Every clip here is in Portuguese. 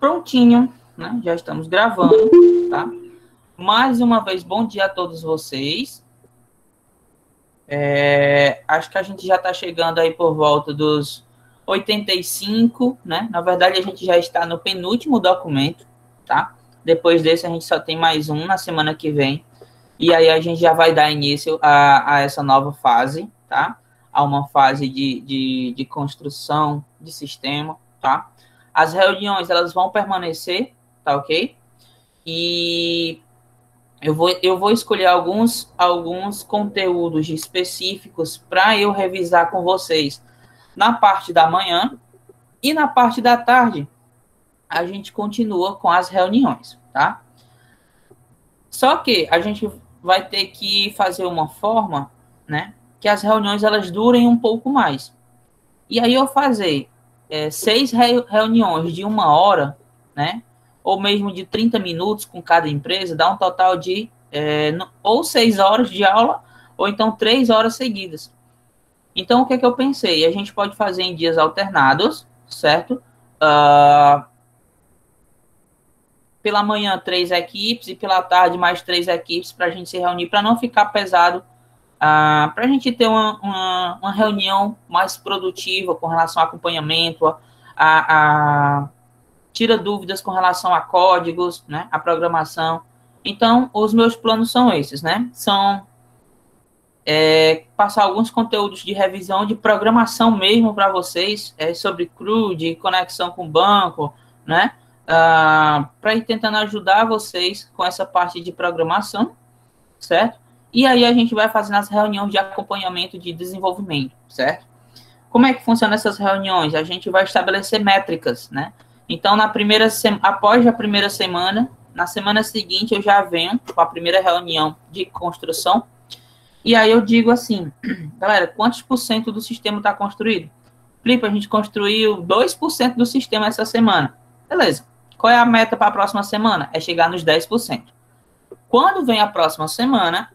prontinho, né? Já estamos gravando, tá? Mais uma vez, bom dia a todos vocês. Acho que a gente já está chegando aí por volta dos 85, né? Na verdade, a gente já está no penúltimo documento, tá? Depois desse, a gente só tem mais um na semana que vem. E aí a gente já vai dar início a essa nova fase, tá? A uma fase de construção de sistema, tá? As reuniões, elas vão permanecer, tá ok? E eu vou escolher alguns conteúdos específicos para eu revisar com vocês na parte da manhã, e na parte da tarde a gente continua com as reuniões, tá? Só que a gente vai ter que fazer uma forma, né, que as reuniões elas durem um pouco mais. E aí eu fazer 6 reuniões de 1 hora, né, ou mesmo de 30 minutos com cada empresa, dá um total de ou 6 horas de aula, ou então 3 horas seguidas. Então, o que é que eu pensei? A gente pode fazer em dias alternados, certo? Pela manhã, 3 equipes, e pela tarde, mais 3 equipes, para a gente se reunir, para não ficar pesado, para a gente ter uma reunião mais produtiva com relação ao acompanhamento, tira dúvidas com relação a códigos, né, a programação. Então, os meus planos são esses, né? São passar alguns conteúdos de revisão de programação mesmo para vocês, sobre CRUD, conexão com o banco, né? Para ir tentando ajudar vocês com essa parte de programação, certo? E aí a gente vai fazendo as reuniões de acompanhamento de desenvolvimento, certo? Como é que funciona essas reuniões? A gente vai estabelecer métricas, né? Então, após a primeira semana, na semana seguinte eu já venho com a primeira reunião de construção, e aí eu digo assim, galera, quantos por cento do sistema está construído? Felipe, a gente construiu 2% do sistema essa semana. Beleza. Qual é a meta para a próxima semana? É chegar nos 10%. Quando vem a próxima semana,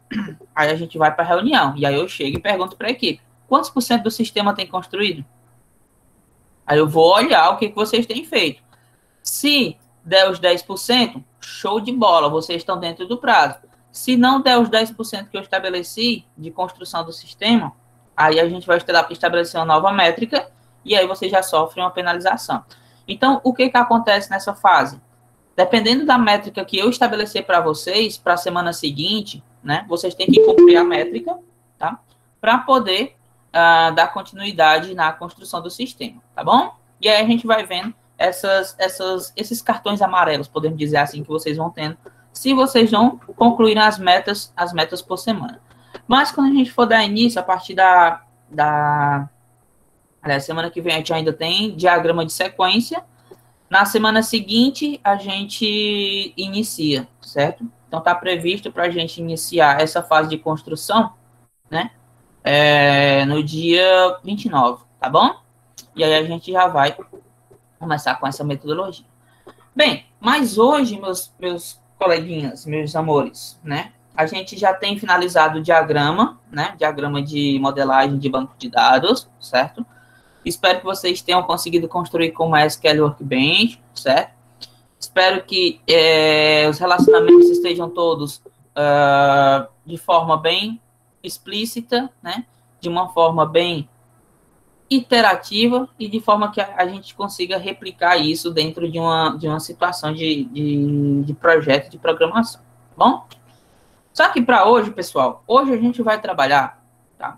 aí a gente vai para a reunião. E aí eu chego e pergunto para a equipe, quantos por cento do sistema tem construído? Aí eu vou olhar o que vocês têm feito. Se der os 10%, show de bola, vocês estão dentro do prazo. Se não der os 10% que eu estabeleci de construção do sistema, aí a gente vai estabelecer uma nova métrica e aí vocês já sofrem uma penalização. Então, o que acontece nessa fase? Dependendo da métrica que eu estabelecer para vocês, para a semana seguinte, né, vocês têm que cumprir a métrica, tá? Para poder dar continuidade na construção do sistema, tá bom? E aí a gente vai vendo esses cartões amarelos, podemos dizer assim, que vocês vão tendo, se vocês não concluírem as metas por semana. Mas quando a gente for dar início, a partir da semana que vem, a gente ainda tem diagrama de sequência. Na semana seguinte, a gente inicia, certo? Então, está previsto para a gente iniciar essa fase de construção, né? No dia 29, tá bom? E aí a gente já vai começar com essa metodologia. Bem, mas hoje, meus coleguinhas, meus amores, né? A gente já tem finalizado o diagrama, né? Diagrama de modelagem de banco de dados, certo? Espero que vocês tenham conseguido construir com o MySQL Workbench, certo? Espero que os relacionamentos estejam todos de forma bem explícita, né? De uma forma bem iterativa e de forma que a gente consiga replicar isso dentro de uma situação de projeto de programação, tá bom? Só que para hoje, pessoal, hoje a gente vai trabalhar, tá?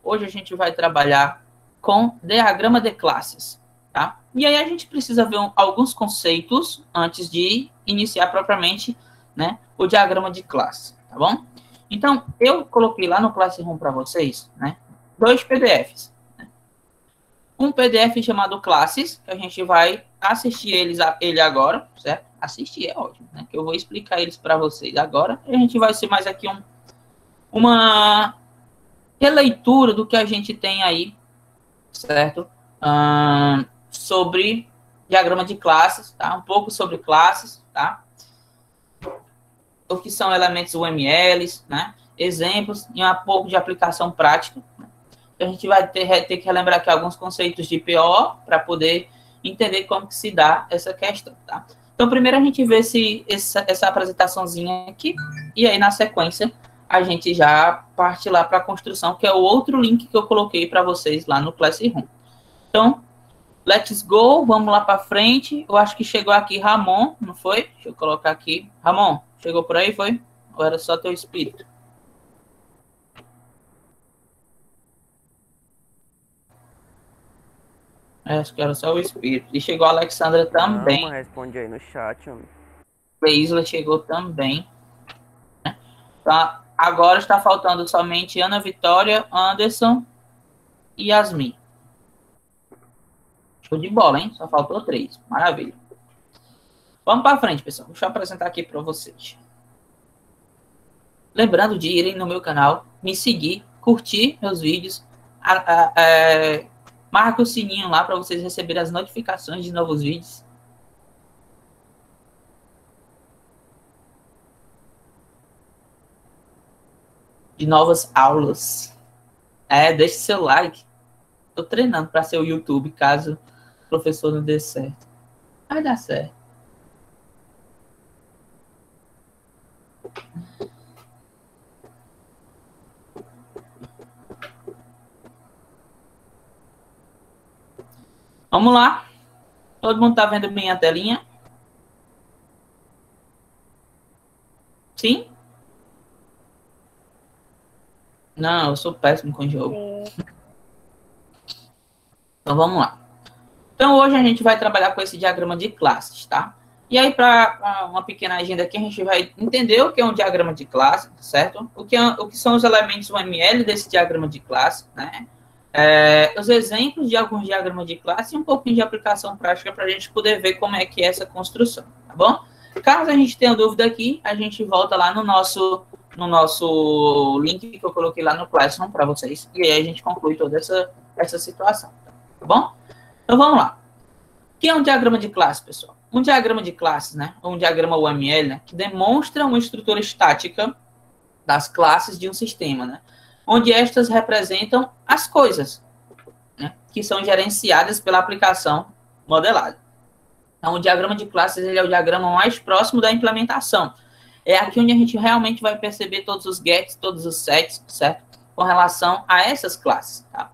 Hoje a gente vai trabalhar com diagrama de classes, tá? E aí a gente precisa ver alguns conceitos antes de iniciar propriamente, né, o diagrama de classe, tá bom? Então, eu coloquei lá no Classroom para vocês, né, 2 PDFs. Né? Um PDF chamado Classes, que a gente vai assistir ele agora, certo? Assistir é ótimo, né? Que eu vou explicar eles para vocês agora. E a gente vai ser mais aqui uma releitura do que a gente tem aí, certo? Sobre diagrama de classes, tá? Um pouco sobre classes, tá? O que são elementos UMLs, né? Exemplos e um pouco de aplicação prática. Né? A gente vai ter que relembrar aqui alguns conceitos de PO para poder entender como que se dá essa questão, tá? Então, primeiro a gente vê essa apresentaçãozinha aqui, e aí, na sequência, a gente já parte lá para a construção, que é o outro link que eu coloquei para vocês lá no Classroom. Então, let's go, vamos lá para frente. Eu acho que chegou aqui Ramon, não foi? Deixa eu colocar aqui. Ramon, chegou por aí, foi? Ou era só teu espírito? Acho que era só o espírito. E chegou a Alexandra também. Não, responde aí no chat, homem. A Isla chegou também. Tá? Agora está faltando somente Ana Vitória, Anderson e Yasmin. Show de bola, hein? Só faltou 3. Maravilha. Vamos para frente, pessoal. Deixa eu apresentar aqui para vocês. Lembrando de irem no meu canal, me seguir, curtir meus vídeos, marca o sininho lá para vocês receberem as notificações de novos vídeos. De novas aulas. Deixe seu like. Estou treinando para ser o YouTube, caso o professor não dê certo. Vai dar certo. Vamos lá. Todo mundo está vendo bem a telinha? Sim? Não, eu sou péssimo com o jogo. Então, vamos lá. Então, hoje a gente vai trabalhar com esse diagrama de classes, tá? E aí, para uma pequena agenda aqui, a gente vai entender o que é um diagrama de classe, certo? O que são os elementos UML desse diagrama de classe, né? Os exemplos de alguns diagramas de classe e um pouquinho de aplicação prática para a gente poder ver como é que é essa construção, tá bom? Caso a gente tenha dúvida aqui, a gente volta lá no nosso link que eu coloquei lá no Classroom para vocês, e aí a gente conclui toda essa situação, tá bom? Então, vamos lá. O que é um diagrama de classe, pessoal? Um diagrama de classe, né, ou um diagrama UML, né, que demonstra uma estrutura estática das classes de um sistema, né, onde estas representam as coisas, né, que são gerenciadas pela aplicação modelada. Então, o diagrama de classes ele é o diagrama mais próximo da implementação. É aqui onde a gente realmente vai perceber todos os gets, todos os sets, certo? Com relação a essas classes, tá?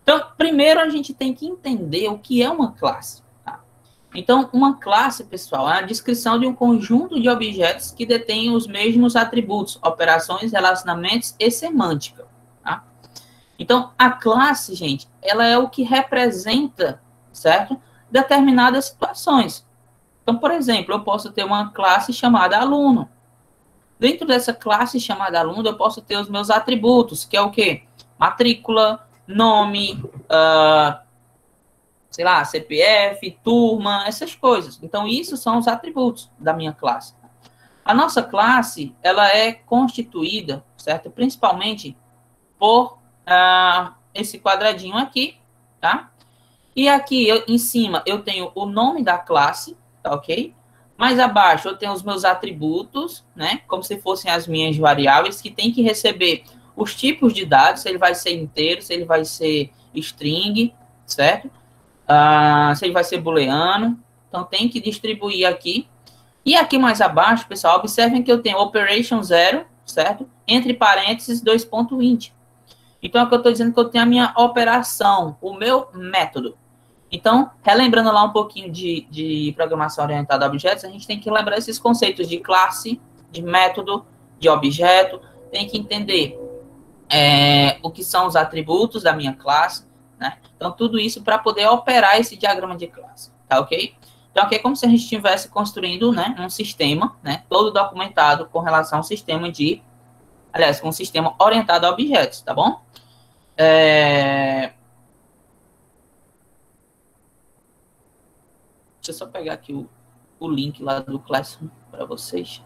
Então, primeiro a gente tem que entender o que é uma classe, tá? Então, uma classe, pessoal, é a descrição de um conjunto de objetos que detêm os mesmos atributos, operações, relacionamentos e semântica, tá? Então, a classe, gente, ela é o que representa, certo? Determinadas situações. Então, por exemplo, eu posso ter uma classe chamada aluno. Dentro dessa classe chamada aluno, eu posso ter os meus atributos, que é o quê? Matrícula, nome, sei lá, CPF, turma, essas coisas. Então, isso são os atributos da minha classe. A nossa classe, ela é constituída, certo? Principalmente por esse quadradinho aqui, tá? E aqui, em cima, eu tenho o nome da classe, tá ok? Mais abaixo, eu tenho os meus atributos, né? Como se fossem as minhas variáveis, que tem que receber os tipos de dados, se ele vai ser inteiro, se ele vai ser string, certo? Se ele vai ser booleano. Então, tem que distribuir aqui. E aqui mais abaixo, pessoal, observem que eu tenho operation 0, certo? Entre parênteses, 2.int. Então, é o que eu estou dizendo que eu tenho a minha operação, o meu método. Então, relembrando lá um pouquinho de programação orientada a objetos, a gente tem que lembrar esses conceitos de classe, de método, de objeto, tem que entender o que são os atributos da minha classe, né? Então, tudo isso para poder operar esse diagrama de classe, tá ok? Então, aqui é como se a gente estivesse construindo, né, um sistema, né, todo documentado com relação ao sistema com um sistema orientado a objetos, tá bom? Deixa eu só pegar aqui o link lá do Classroom para vocês.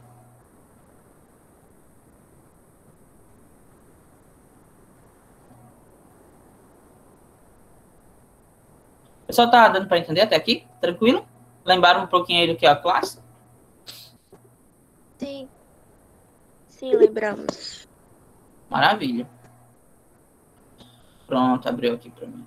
Pessoal, tá dando para entender até aqui? Tranquilo? Lembraram um pouquinho aí do que é a classe? Sim. Sim, lembramos. Maravilha. Pronto, abriu aqui para mim.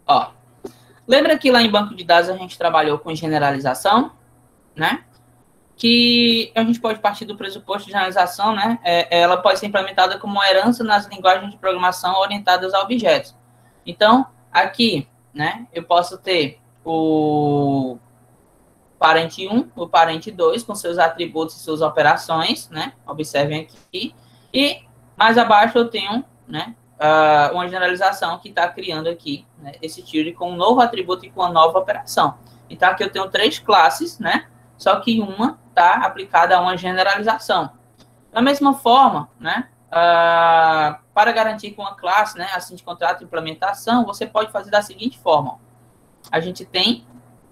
Ó, lembra que lá em banco de dados a gente trabalhou com generalização, né? Que a gente pode partir do pressuposto de generalização, né? Ela pode ser implementada como uma herança nas linguagens de programação orientadas a objetos. Então, aqui, né, eu posso ter o parente 1, o parente 2, com seus atributos e suas operações, né? Observem aqui. E mais abaixo eu tenho, né, uma generalização que está criando aqui, né, esse tiro com um novo atributo e com uma nova operação. Então, aqui eu tenho 3 classes, né? Só que uma está aplicada a uma generalização. Da mesma forma, né, para garantir que uma classe, né, assim de contrato e implementação, você pode fazer da seguinte forma. A gente tem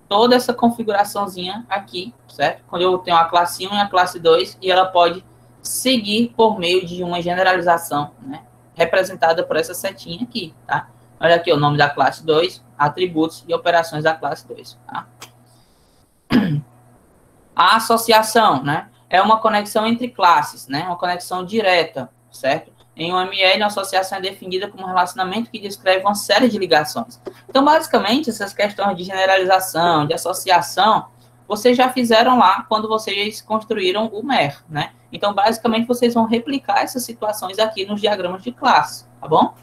toda essa configuraçãozinha aqui, certo? Quando eu tenho a classe 1 e a classe 2, e ela pode seguir por meio de uma generalização, né, representada por essa setinha aqui, tá? Olha aqui o nome da classe 2, atributos e operações da classe 2, tá? A associação, né, é uma conexão entre classes, né, uma conexão direta, certo? Em UML, a associação é definida como um relacionamento que descreve uma série de ligações. Então, basicamente, essas questões de generalização, de associação, vocês já fizeram lá quando vocês construíram o MER, né? Então, basicamente, vocês vão replicar essas situações aqui nos diagramas de classe, tá bom?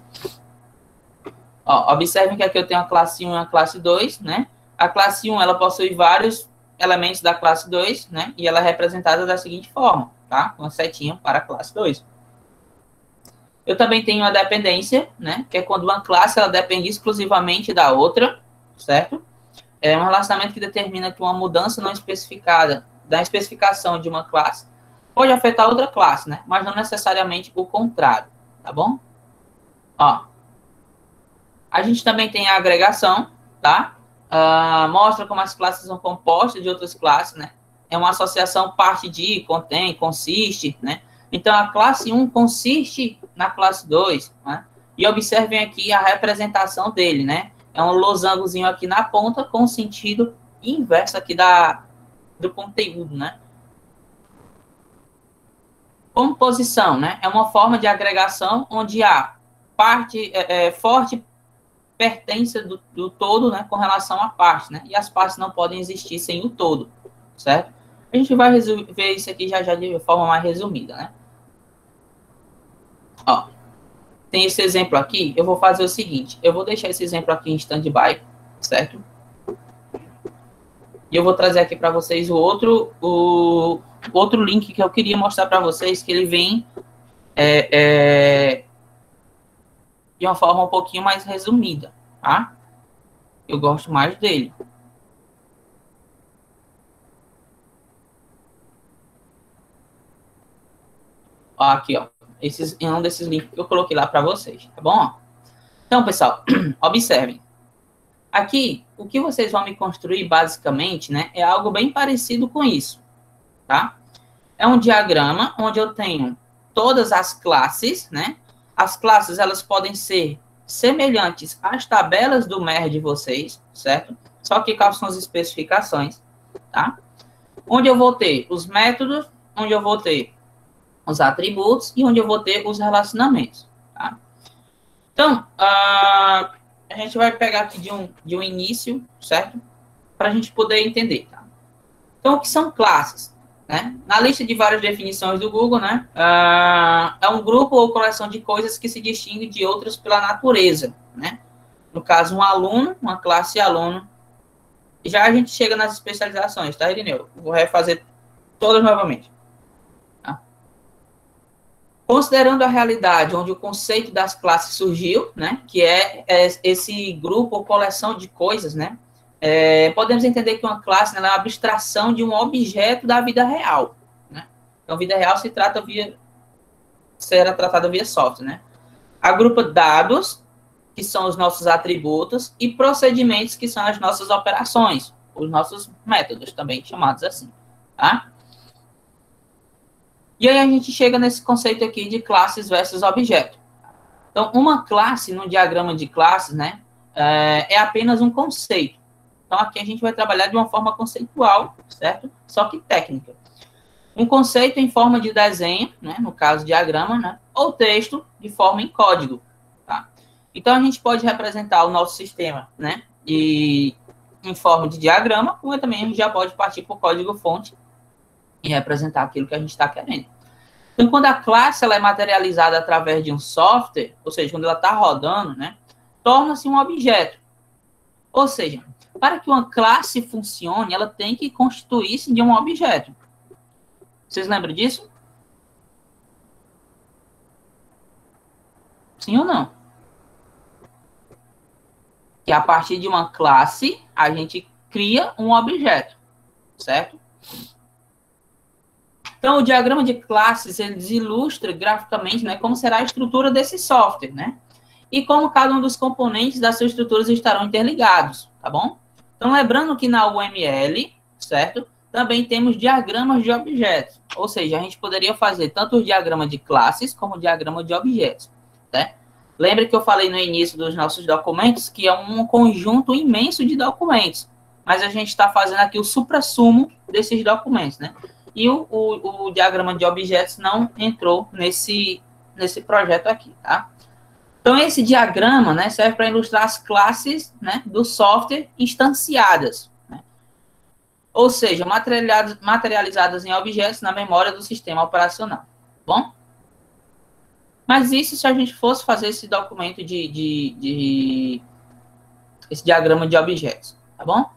Ó, observem que aqui eu tenho a classe 1 e a classe 2, né? A classe 1, ela possui vários elementos da classe 2, né? E ela é representada da seguinte forma, tá? Uma setinha para a classe 2. Eu também tenho a dependência, né? Que é quando uma classe ela depende exclusivamente da outra, certo? É um relacionamento que determina que uma mudança não especificada da especificação de uma classe pode afetar outra classe, né? Mas não necessariamente o contrário, tá bom? Ó, a gente também tem a agregação, tá? Mostra como as classes são compostas de outras classes, né? É uma associação parte de, contém, consiste, né? Então, a classe 1 consiste na classe 2, né? E observem aqui a representação dele, né? É um losangozinho aqui na ponta com o sentido inverso aqui do conteúdo, né? Composição, né? É uma forma de agregação onde há parte forte pertença do todo, né, com relação à parte, né? E as partes não podem existir sem o todo, certo? A gente vai ver isso aqui já de forma mais resumida, né? Ó, tem esse exemplo aqui, eu vou fazer o seguinte, eu vou deixar esse exemplo aqui em stand-by, certo? E eu vou trazer aqui para vocês o outro link que eu queria mostrar para vocês, que ele vem de uma forma um pouquinho mais resumida, tá? Eu gosto mais dele. Ó, aqui, ó. É um desses links que eu coloquei lá para vocês, tá bom? Então, pessoal, observem. Aqui, o que vocês vão me construir, basicamente, né, é algo bem parecido com isso, tá? É um diagrama onde eu tenho todas as classes, né? As classes, elas podem ser semelhantes às tabelas do MER de vocês, certo? Só que quais são as especificações, tá? Onde eu vou ter os métodos, onde eu vou ter os atributos e onde eu vou ter os relacionamentos, tá? Então, a gente vai pegar aqui de um início, certo? Para a gente poder entender, tá? Então, o que são classes? Né? Na lista de várias definições do Google, né, é um grupo ou coleção de coisas que se distingue de outras pela natureza, né? No caso, um aluno, uma classe aluno. Já a gente chega nas especializações, tá, Irineu? Vou refazer todas novamente. Tá? Considerando a realidade onde o conceito das classes surgiu, né, que é esse grupo ou coleção de coisas, né? Podemos entender que uma classe, né, é uma abstração de um objeto da vida real, né? Então, vida real será tratada via software, né? Agrupa dados, que são os nossos atributos, e procedimentos, que são as nossas operações, os nossos métodos, também chamados assim, tá? E aí a gente chega nesse conceito aqui de classes versus objeto. Então, uma classe, no diagrama de classes, né, é apenas um conceito. Então, aqui a gente vai trabalhar de uma forma conceitual, certo? Só que técnica. Um conceito em forma de desenho, né, no caso diagrama, né, ou texto de forma em código. Tá? Então, a gente pode representar o nosso sistema, né, em forma de diagrama, como também a gente já pode partir para o código-fonte e representar aquilo que a gente está querendo. Então, quando a classe ela é materializada através de um software, ou seja, quando ela está rodando, né, torna-se um objeto. Ou seja, para que uma classe funcione, ela tem que constituir-se de um objeto. Vocês lembram disso? Sim ou não? Que a partir de uma classe, a gente cria um objeto, certo? Então, o diagrama de classes, ele ilustra graficamente, né, como será a estrutura desse software, né? E como cada um dos componentes das suas estruturas estarão interligados, tá bom? Então, lembrando que na UML, certo? Também temos diagramas de objetos. Ou seja, a gente poderia fazer tanto o diagrama de classes como o diagrama de objetos, né? Lembra que eu falei no início dos nossos documentos que é um conjunto imenso de documentos. Mas a gente está fazendo aqui o suprassumo desses documentos, né? E o diagrama de objetos não entrou nesse projeto aqui, tá? Então, esse diagrama, né, serve para ilustrar as classes, né, do software instanciadas, né? Ou seja, materializadas em objetos na memória do sistema operacional, tá bom? Mas isso se a gente fosse fazer esse documento esse diagrama de objetos, tá bom?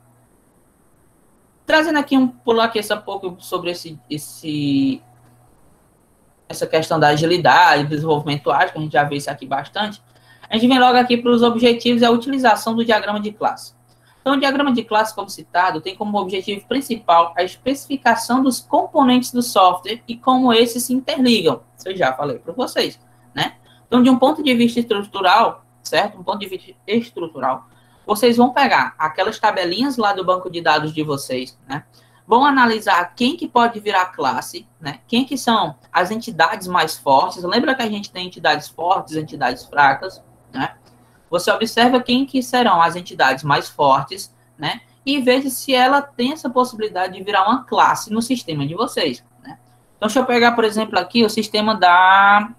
Trazendo aqui pular aqui um pouco sobre essa questão da agilidade, desenvolvimento ágil, que a gente já vê isso aqui bastante. A gente vem logo aqui para os objetivos e a utilização do diagrama de classe. Então, o diagrama de classe, como citado, tem como objetivo principal a especificação dos componentes do software e como esses se interligam. Isso eu já falei para vocês, né? Então, de um ponto de vista estrutural, certo? Um ponto de vista estrutural, vocês vão pegar aquelas tabelinhas lá do banco de dados de vocês, né? Vão analisar quem que pode virar classe, né? Quem que são as entidades mais fortes. Lembra que a gente tem entidades fortes, entidades fracas, né? Você observa quem que serão as entidades mais fortes, né? E veja se ela tem essa possibilidade de virar uma classe no sistema de vocês, né? Então, deixa eu pegar, por exemplo, aqui o sistema da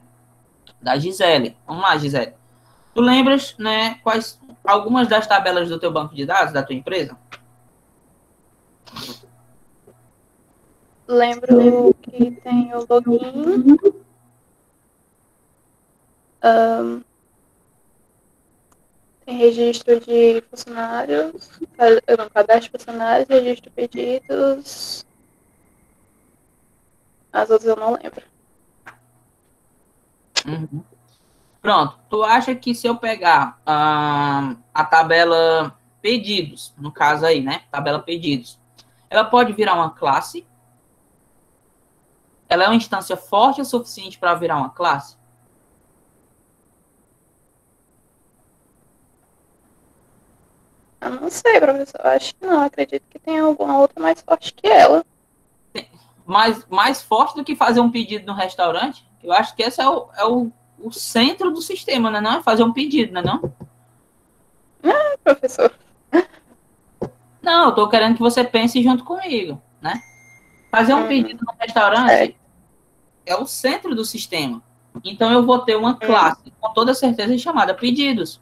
Gisele. Vamos lá, Gisele. Tu lembras, né, quais algumas das tabelas do teu banco de dados, da tua empresa? Lembro que tem o login, tem registro de funcionários, cadastro de funcionários, registro de pedidos. As outras eu não lembro. Uhum. Pronto. Tu acha que se eu pegar a tabela pedidos, no caso aí, né? Tabela pedidos, ela pode virar uma classe? Ela é uma instância forte o suficiente para virar uma classe? Eu não sei, professor. Acho que não. Acredito que tem alguma outra mais forte que ela. Mais forte do que fazer um pedido no restaurante? Eu acho que esse é o centro do sistema, né? Não é fazer um pedido, né? Não? Professor. Não, eu tô querendo que você pense junto comigo, né? Fazer um pedido no restaurante é o centro do sistema. Então, eu vou ter uma classe, com toda certeza, chamada pedidos,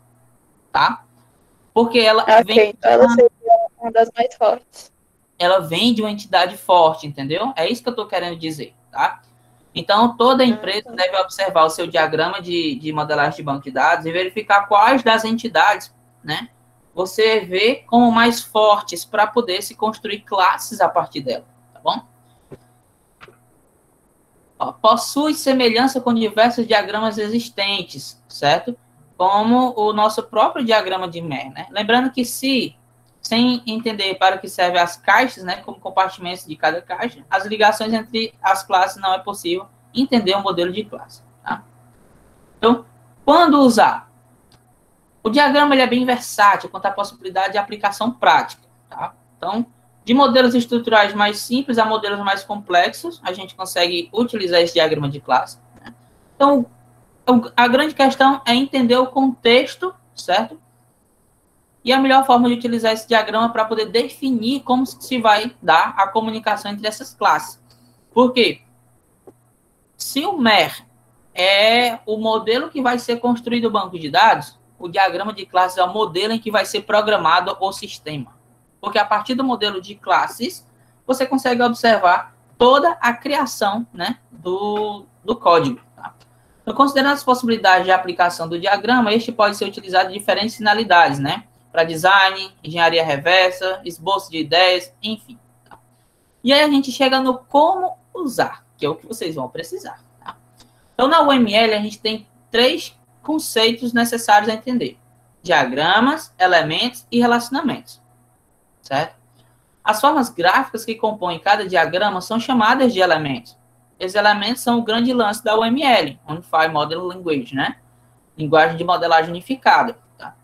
tá? Porque ela vem... Então ela seria uma das mais fortes. Ela vem de uma entidade forte, entendeu? É isso que eu tô querendo dizer, tá? Então, toda empresa deve observar o seu diagrama de modelagem de banco de dados e verificar quais das entidades, né, você vê como mais fortes para poder se construir classes a partir dela, tá bom? Ó, possui semelhança com diversos diagramas existentes, certo? Como o nosso próprio diagrama de Mer, né? Lembrando que sem entender para o que servem as caixas, né, como compartimentos de cada caixa, as ligações entre as classes não é possível entender o modelo de classe, tá? Então, quando usar? O diagrama ele é bem versátil quanto à possibilidade de aplicação prática, tá? Então, de modelos estruturais mais simples a modelos mais complexos, a gente consegue utilizar esse diagrama de classe, né? Então, a grande questão é entender o contexto, certo? E a melhor forma de utilizar esse diagrama para poder definir como se vai dar a comunicação entre essas classes. Por quê? Se o MER é o modelo que vai ser construído o banco de dados, o diagrama de classes é o modelo em que vai ser programado o sistema. Porque a partir do modelo de classes, você consegue observar toda a criação, né, do código. Tá? Então, considerando as possibilidades de aplicação do diagrama, este pode ser utilizado em diferentes finalidades, né? Para design, engenharia reversa, esboço de ideias, enfim. Tá? E aí a gente chega no como usar, que é o que vocês vão precisar. Tá? Então, na UML, a gente tem 3 conceitos necessários a entender: diagramas, elementos e relacionamentos. Certo? As formas gráficas que compõem cada diagrama são chamadas de elementos. Esses elementos são o grande lance da UML, Unified Model Language, né? Linguagem de modelagem unificada. Tá?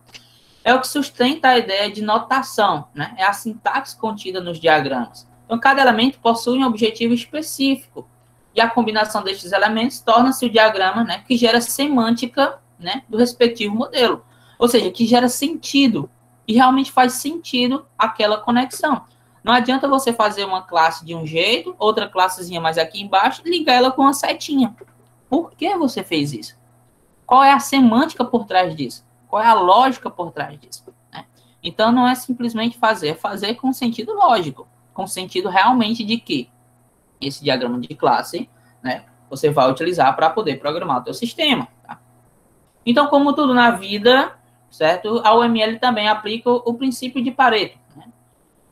É o que sustenta a ideia de notação, né? É a sintaxe contida nos diagramas. Então, cada elemento possui um objetivo específico. E a combinação destes elementos torna-se o diagrama, né, que gera semântica, né, do respectivo modelo. Ou seja, que gera sentido. E realmente faz sentido aquela conexão. Não adianta você fazer uma classe de um jeito, outra classezinha mais aqui embaixo, e ligar ela com uma setinha. Por que você fez isso? Qual é a semântica por trás disso? Qual é a lógica por trás disso? Né? Então, não é simplesmente fazer, é fazer com sentido lógico. Com sentido realmente de que esse diagrama de classe, né, você vai utilizar para poder programar o teu sistema. Tá? Então, como tudo na vida, certo? A UML também aplica o princípio de Pareto. Né?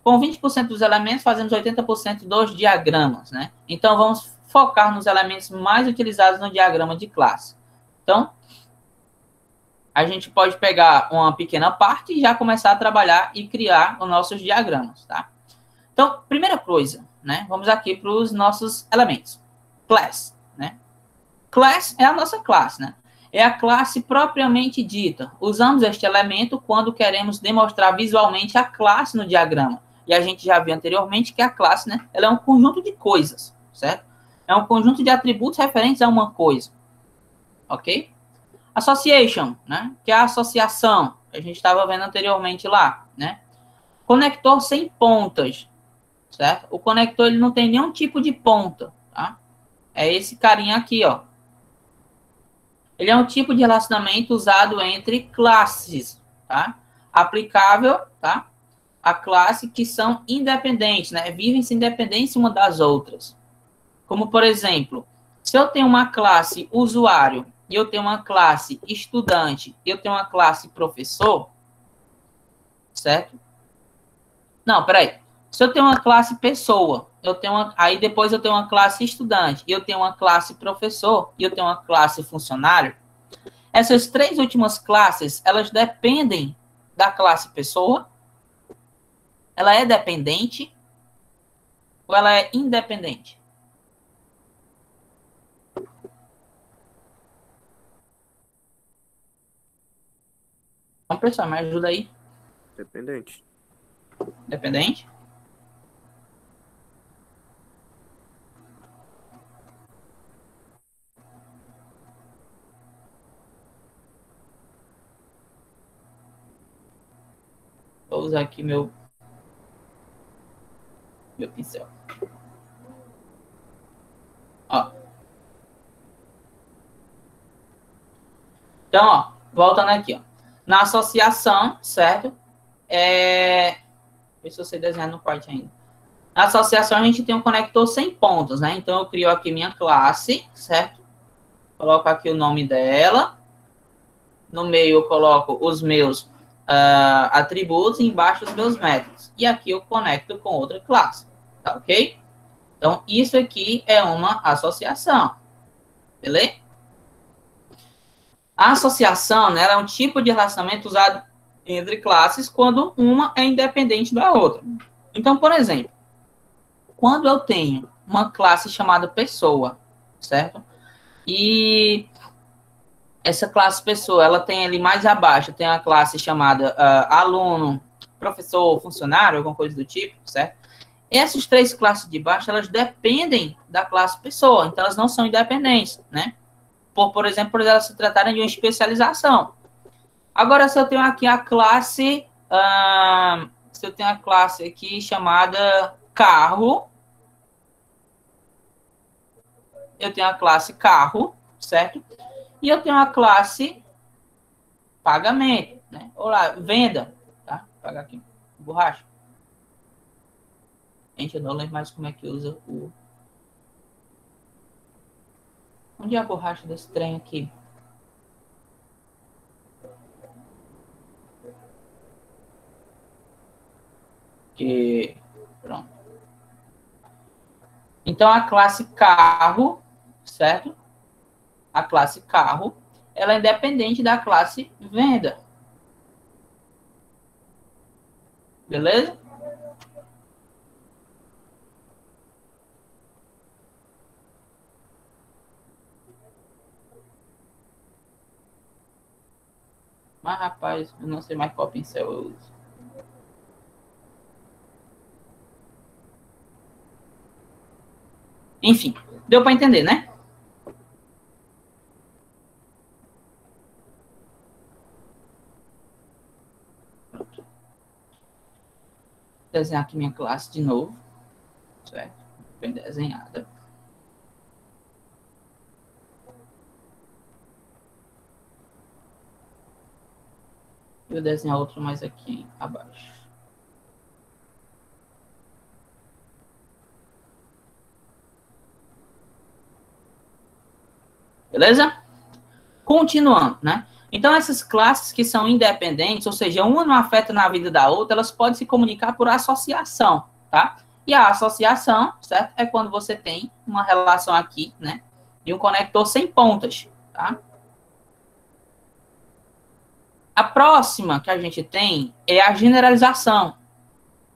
Com 20% dos elementos, fazemos 80% dos diagramas. Né? Então, vamos focar nos elementos mais utilizados no diagrama de classe. Então, a gente pode pegar uma pequena parte e já começar a trabalhar e criar os nossos diagramas. Tá? Então, primeira coisa, né? Vamos aqui para os nossos elementos. Class. Né? Class é a nossa classe, né? É a classe propriamente dita. Usamos este elemento quando queremos demonstrar visualmente a classe no diagrama. E a gente já viu anteriormente que a classe, né, ela é um conjunto de coisas, certo? É um conjunto de atributos referentes a uma coisa. Ok? Association, né, que é a associação, que a gente estava vendo anteriormente lá, né? Conector sem pontas, certo? O conector, ele não tem nenhum tipo de ponta, tá? É esse carinha aqui, ó. Ele é um tipo de relacionamento usado entre classes, tá? Aplicável, tá? A classe que são independentes, né? Vivem sem dependência uma das outras. Como, por exemplo, se eu tenho uma classe usuário e eu tenho uma classe estudante e eu tenho uma classe professor, certo? Não, peraí. Se eu tenho uma classe pessoa, aí depois eu tenho uma classe estudante, e eu tenho uma classe professor, e eu tenho uma classe funcionário, essas 3 últimas classes, elas dependem da classe pessoa? Ela é dependente? Ou ela é independente? Então, pessoal, me ajuda aí. Dependente. Dependente? Vou usar aqui meu pincel. Ó. Então, ó, voltando aqui, ó. Na associação, certo? Deixa eu ver se eu sei desenhar no Python ainda. Na associação, a gente tem um conector sem pontos, né? Então, eu crio aqui minha classe, certo? Coloco aqui o nome dela. No meio, eu coloco os meus atributos e embaixo os meus métodos. E aqui eu conecto com outra classe, tá ok? Então, isso aqui é uma associação, beleza? A associação, né, ela é um tipo de relacionamento usado entre classes quando uma é independente da outra. Então, por exemplo, quando eu tenho uma classe chamada pessoa, certo? E essa classe pessoa, ela tem ali mais abaixo, tem a classe chamada aluno, professor, funcionário, alguma coisa do tipo, certo? Essas 3 classes de baixo, elas dependem da classe pessoa, então elas não são independentes, né? Por exemplo, por elas se tratarem de uma especialização. Agora, se eu tenho aqui a classe, se eu tenho a classe aqui chamada carro, eu tenho a classe carro, certo? E eu tenho a classe pagamento, né? Olá, venda, tá? Vou pagar aqui, borracha. Gente, eu não lembro mais como é que usa o... Onde é a borracha desse trem aqui? Que... Pronto. Então, a classe carro, certo? A classe carro, ela é independente da classe venda. Beleza? Mas, rapaz, eu não sei mais qual pincel eu uso. Enfim, deu para entender, né? Pronto. Vou desenhar aqui minha classe de novo. Certo? Bem desenhada. Vou desenhar outro mais aqui abaixo. Beleza? Continuando, né? Então, essas classes que são independentes, ou seja, uma não afeta na vida da outra, elas podem se comunicar por associação, tá? E a associação, certo? É quando você tem uma relação aqui, né? De um conector sem pontas, tá? A próxima que a gente tem é a generalização,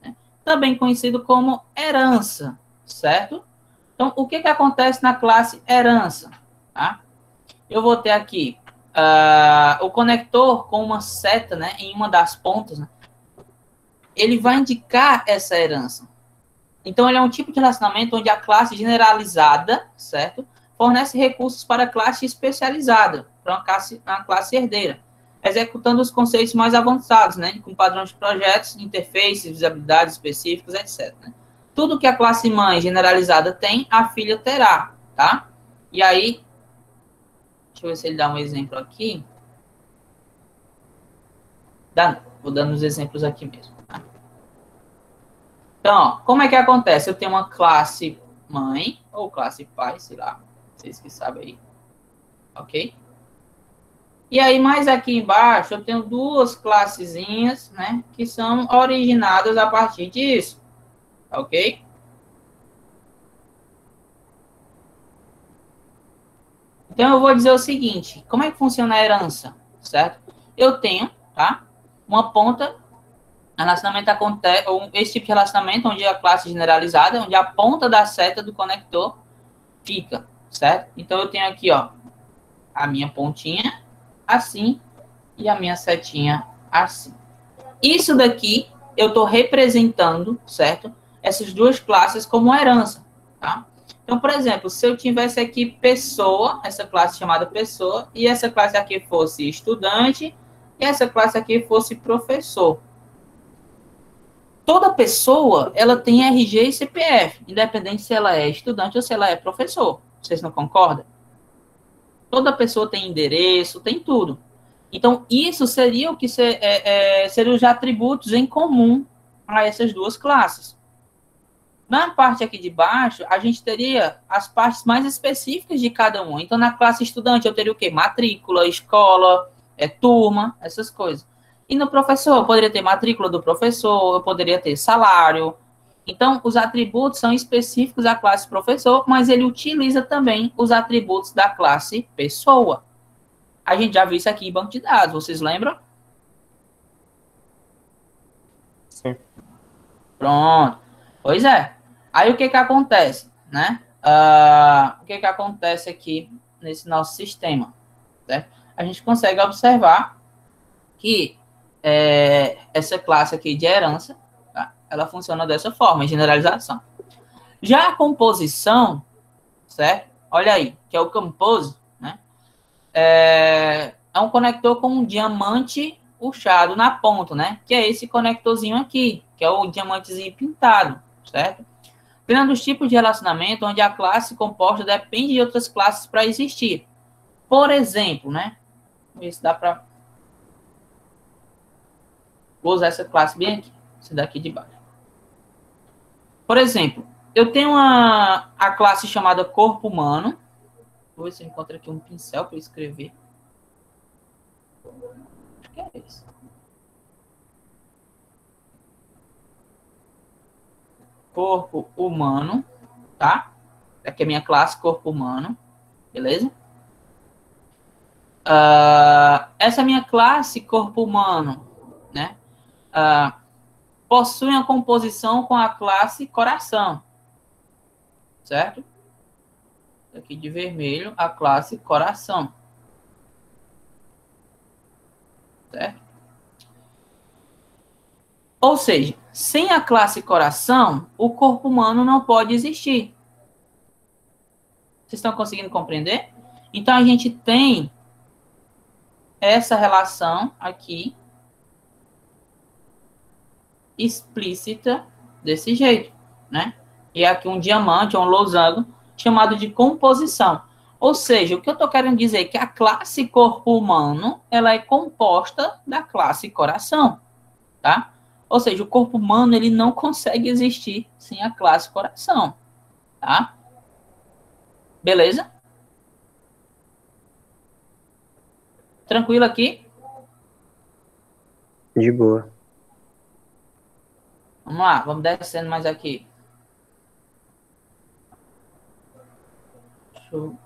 né? Também conhecido como herança, certo? Então, o que acontece na classe herança, tá? Eu vou ter aqui o conector com uma seta, né, em uma das pontas, né, ele vai indicar essa herança. Então, ele é um tipo de relacionamento onde a classe generalizada, certo, fornece recursos para a classe especializada, para uma classe herdeira, executando os conceitos mais avançados, né, com padrões de projetos, interfaces, visibilidades específicas, etc. Né. Tudo que a classe mãe generalizada tem, a filha terá, tá? E aí, deixa eu ver se ele dá um exemplo aqui. Vou dando os exemplos aqui mesmo. Tá? Então, ó, como é que acontece? Eu tenho uma classe mãe, ou classe pai, sei lá. Vocês que sabem aí. Ok? E aí, mais aqui embaixo, eu tenho duas classezinhas, né? Que são originadas a partir disso. Ok? Então, eu vou dizer o seguinte. Como é que funciona a herança? Certo? Eu tenho, tá? Uma ponta, relacionamento acontece, esse tipo de relacionamento onde a classe generalizada, onde a ponta da seta do conector fica, certo? Então, eu tenho aqui, ó, a minha pontinha assim e a minha setinha assim. Isso daqui, eu estou representando, certo? Essas duas classes como herança, tá? Então, por exemplo, se eu tivesse aqui pessoa, essa classe chamada pessoa, e essa classe aqui fosse estudante, e essa classe aqui fosse professor. Toda pessoa, ela tem RG e CPF, independente se ela é estudante ou se ela é professor. Vocês não concordam? Toda pessoa tem endereço, tem tudo. Então, isso seria o que seriam os atributos em comum a essas duas classes. Na parte aqui de baixo, a gente teria as partes mais específicas de cada um. Então, na classe estudante, eu teria o quê? Matrícula, escola, turma, essas coisas. E no professor, eu poderia ter matrícula do professor, eu poderia ter salário. Então, os atributos são específicos da classe professor, mas ele utiliza também os atributos da classe pessoa. A gente já viu isso aqui em banco de dados, vocês lembram? Sim. Pronto. Pois é. Aí o que acontece, né? O que acontece aqui nesse nosso sistema? Certo? A gente consegue observar que essa classe aqui de herança, tá? Ela funciona dessa forma, generalização. Já a composição, certo? Olha aí, que é o compose, né? É um conector com um diamante puxado na ponta, né? Que é esse conectorzinho aqui, que é o diamantezinho pintado, certo? Criando os tipos de relacionamento onde a classe composta depende de outras classes para existir. Por exemplo, né? Vamos ver se dá para... Vou usar essa classe bem aqui. Essa daqui de baixo. Por exemplo, eu tenho a classe chamada corpo humano. Vou ver se eu encontro aqui um pincel para escrever. Acho que é esse. Corpo humano, tá? Aqui é a minha classe, corpo humano. Beleza? Essa minha classe, corpo humano, né? Possui uma composição com a classe coração. Certo? Aqui de vermelho, a classe coração. Certo? Ou seja, sem a classe coração, o corpo humano não pode existir. Vocês estão conseguindo compreender? Então, a gente tem essa relação aqui explícita desse jeito, né? E aqui um diamante, um losango, chamado de composição. Ou seja, o que eu estou querendo dizer é que a classe corpo humano, ela é composta da classe coração, tá? Ou seja, o corpo humano, ele não consegue existir sem a classe coração, tá? Beleza? Tranquilo aqui? De boa. Vamos lá, vamos descendo mais aqui. Show.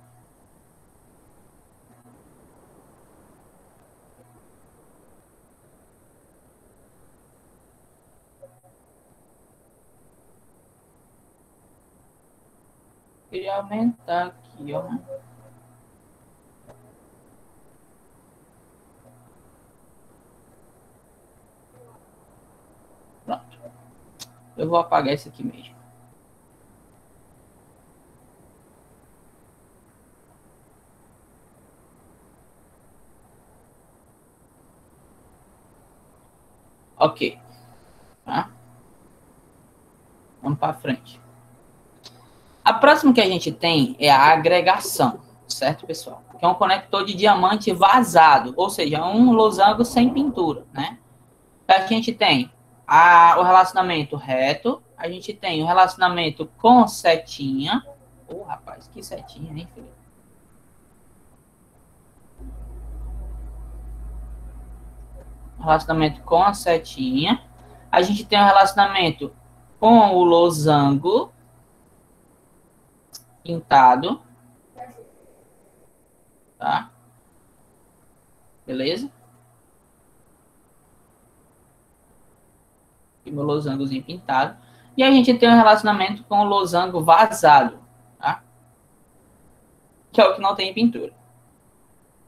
Queria aumentar aqui, ó. Pronto. Eu vou apagar esse aqui mesmo. Ok. Tá? Vamos para frente. A próxima que a gente tem é a agregação, certo, pessoal? Que é um conector de diamante vazado, ou seja, um losango sem pintura, né? A gente tem o relacionamento reto, a gente tem o relacionamento com setinha. Rapaz, que setinha, hein, filho? Relacionamento com a setinha. A gente tem o relacionamento com o losango pintado. Tá? Beleza? E meu losangozinho pintado. E a gente tem um relacionamento com o losango vazado. Tá? Que é o que não tem pintura.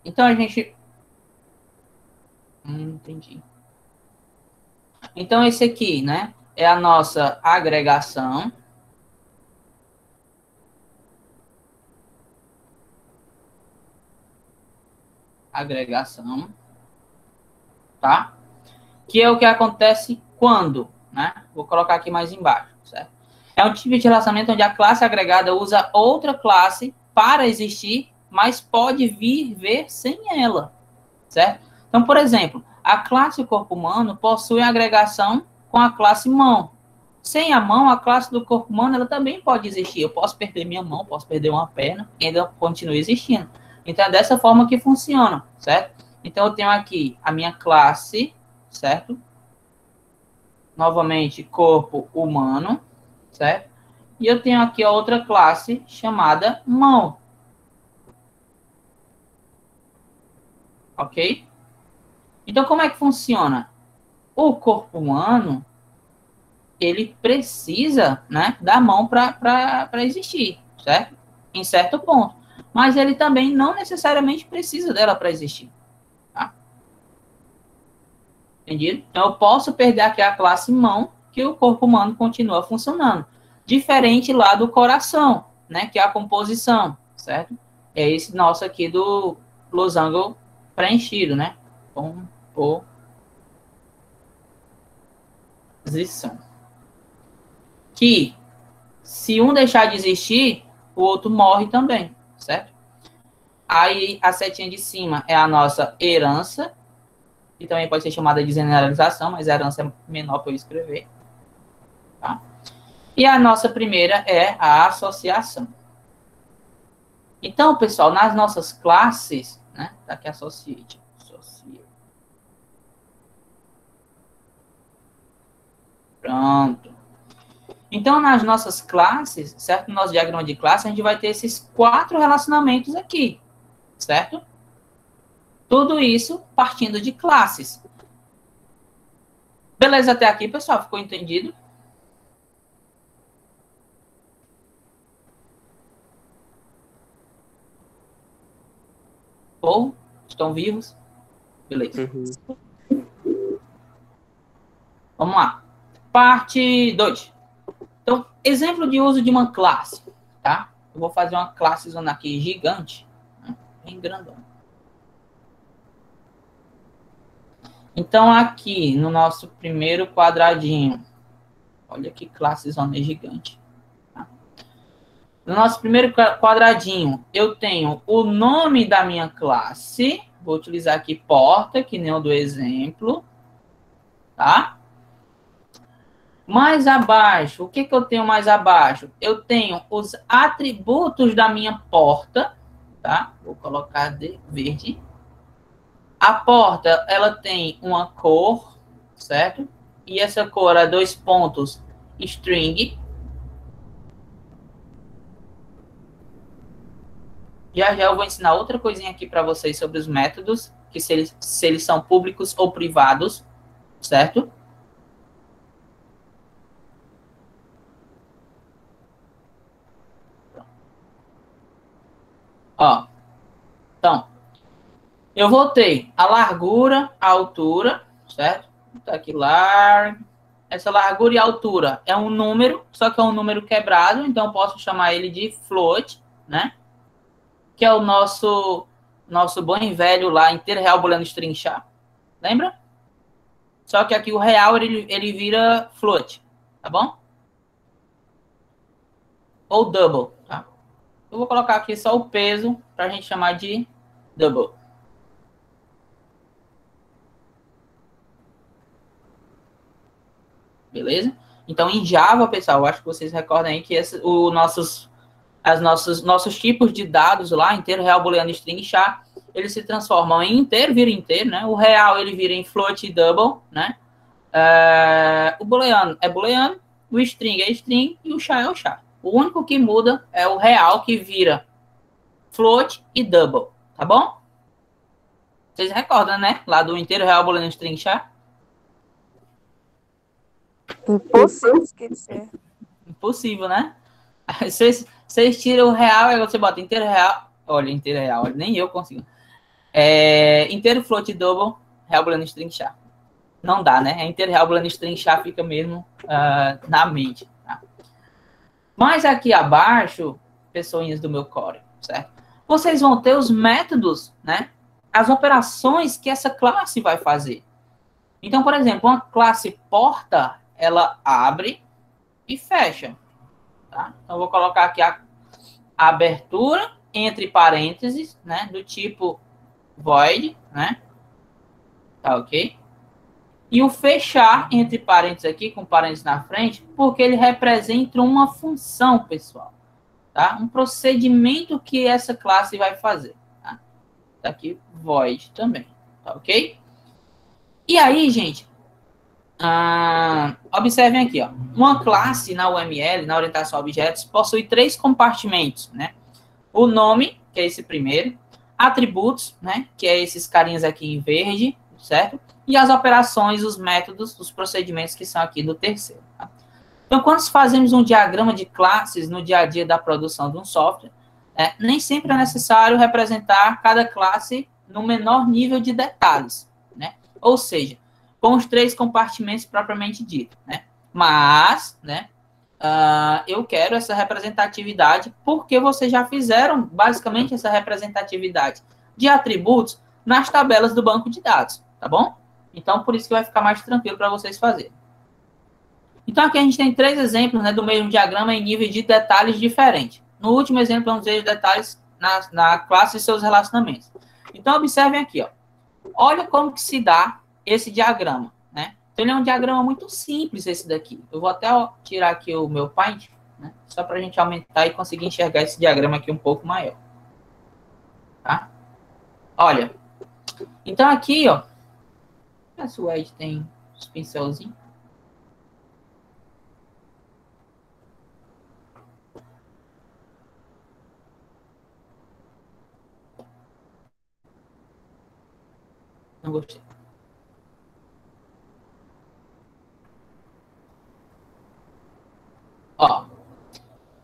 Então a gente... entendi. Então esse aqui, né? É a nossa agregação. Agregação. Tá? Que é o que acontece quando, né? Vou colocar aqui mais embaixo, certo? É um tipo de relacionamento onde a classe agregada usa outra classe para existir, mas pode vir sem ela, certo? Então, por exemplo, a classe corpo humano possui agregação com a classe mão. Sem a mão, a classe do corpo humano, ela também pode existir. Eu posso perder minha mão, posso perder uma perna, e ainda continua existindo. Então, é dessa forma que funciona, certo? Então, eu tenho aqui a minha classe, certo? Novamente, corpo humano, certo? E eu tenho aqui a outra classe chamada mão. Ok? Então, como é que funciona? O corpo humano, ele precisa, né, da mão para existir, certo? Em certo ponto. Mas ele também não necessariamente precisa dela para existir. Tá? Entendido? Então, eu posso perder aqui a classe mão, que o corpo humano continua funcionando. Diferente lá do coração, né? Que é a composição, certo? É esse nosso aqui do losango preenchido, né? Composição. Que Se um deixar de existir, o outro morre também, certo? Aí a setinha de cima é a nossa herança, que também pode ser chamada de generalização, mas a herança é menor para eu escrever. Tá? E a nossa primeira é a associação. Então, pessoal, nas nossas classes, né? Tá aqui associate. Pronto. Então, nas nossas classes, certo? No nosso diagrama de classe, a gente vai ter esses 4 relacionamentos aqui, certo? Tudo isso partindo de classes. Beleza até aqui, pessoal? Ficou entendido? Ou estão vivos? Beleza. Vamos lá. Parte 2. Então, exemplo de uso de uma classe, tá? Eu vou fazer uma classe zona aqui gigante, né? Bem grandão. Então, aqui no nosso primeiro quadradinho, olha que classe zona gigante. Tá? No nosso primeiro quadradinho, eu tenho o nome da minha classe. Vou utilizar aqui porta, que nem o do exemplo. Tá? Mais abaixo, o que eu tenho mais abaixo? Eu tenho os atributos da minha porta, tá? Vou colocar de verde. A porta, ela tem uma cor, certo? E essa cor é 2 pontos string. Já já eu vou ensinar outra coisinha aqui para vocês sobre os métodos, que se eles são públicos ou privados, certo? Ó, então, eu vou ter a largura, a altura, certo? Tá aqui largo. Essa largura e altura é um número, só que é um número quebrado, então eu posso chamar ele de float, né? Que é o nosso bom e velho lá, inteiro real booleano string char. Lembra? Só que aqui o real, ele vira float, tá bom? Ou double, tá? Eu vou colocar aqui só o peso para a gente chamar de double. Beleza? Então, em Java, pessoal, acho que vocês recordam aí que nossos tipos de dados lá, inteiro, real, booleano, string, char, eles se transformam em inteiro, vira inteiro, né? O real, ele vira em float e double, né? O booleano é booleano, o string é string e o char é o char. O único que muda é o real, que vira float e double, tá bom? Vocês recordam, né? Lá do inteiro, real, booleano, string, char? Impossível esquecer. Impossível, né? Vocês tiram o real, aí você bota inteiro real. Olha, inteiro real, nem eu consigo. Inteiro float double, real, booleano, string, char. Não dá, né? Inteiro real, booleano, string, char fica mesmo na mente. Tá? Mas aqui abaixo, pessoinhas do meu core, certo? Vocês vão ter os métodos, né? As operações que essa classe vai fazer. Então, por exemplo, uma classe porta, ela abre e fecha. Tá? Então, eu vou colocar aqui a abertura entre parênteses, né? Do tipo void, né? Tá ok? E o fechar entre parênteses aqui, com parênteses na frente, porque ele representa uma função, pessoal. Tá? Um procedimento que essa classe vai fazer. Tá? Tá aqui void também. Tá ok? E aí, gente, observem aqui, ó. Uma classe na UML, na orientação a objetos, possui 3 compartimentos, né? O nome, que é esse primeiro, atributos, né? Que é esses carinhas aqui em verde, certo? E as operações, os métodos, os procedimentos que são aqui do terceiro. Tá? Então, quando fazemos um diagrama de classes no dia a dia da produção de um software, nem sempre é necessário representar cada classe no menor nível de detalhes, né? Ou seja, com os 3 compartimentos propriamente dito, né? Mas, né, eu quero essa representatividade porque vocês já fizeram, basicamente, essa representatividade de atributos nas tabelas do banco de dados, tá bom? Então, por isso que vai ficar mais tranquilo para vocês fazerem. Então, aqui a gente tem 3 exemplos, né, do mesmo diagrama em níveis de detalhes diferentes. No último exemplo, vamos ver os detalhes na classe e seus relacionamentos. Então, observem aqui, ó. Olha como que se dá esse diagrama, né? Então, ele é um diagrama muito simples, esse daqui. Eu vou até tirar aqui o meu Paint, né, só para a gente aumentar e conseguir enxergar esse diagrama aqui um pouco maior. Tá? Olha. Então, aqui, ó. Essa Ed tem os pincelzinhos. Não gostei. Ó.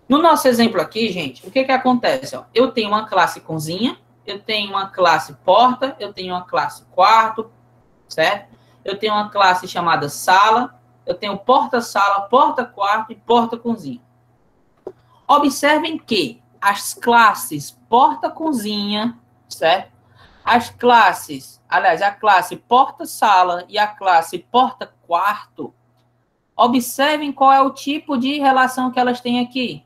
No nosso exemplo aqui, gente, o que que acontece? Ó? Eu tenho uma classe cozinha, eu tenho uma classe porta, eu tenho uma classe quarto, certo? Eu tenho uma classe chamada sala, eu tenho porta-sala, porta-quarto e porta-cozinha. Observem que as classes porta-cozinha, certo? As classes, aliás, a classe porta-sala e a classe porta-quarto, observem qual é o tipo de relação que elas têm aqui.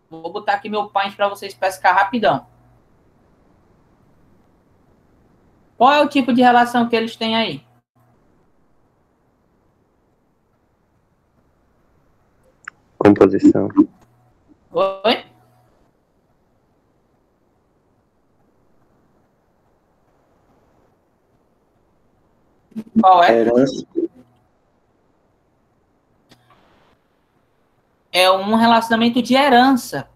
Vou botar aqui meu Paint para vocês pescar rapidão. Qual é o tipo de relação que eles têm aí? Composição. Oi? Qual é? Herança. É um relacionamento de herança.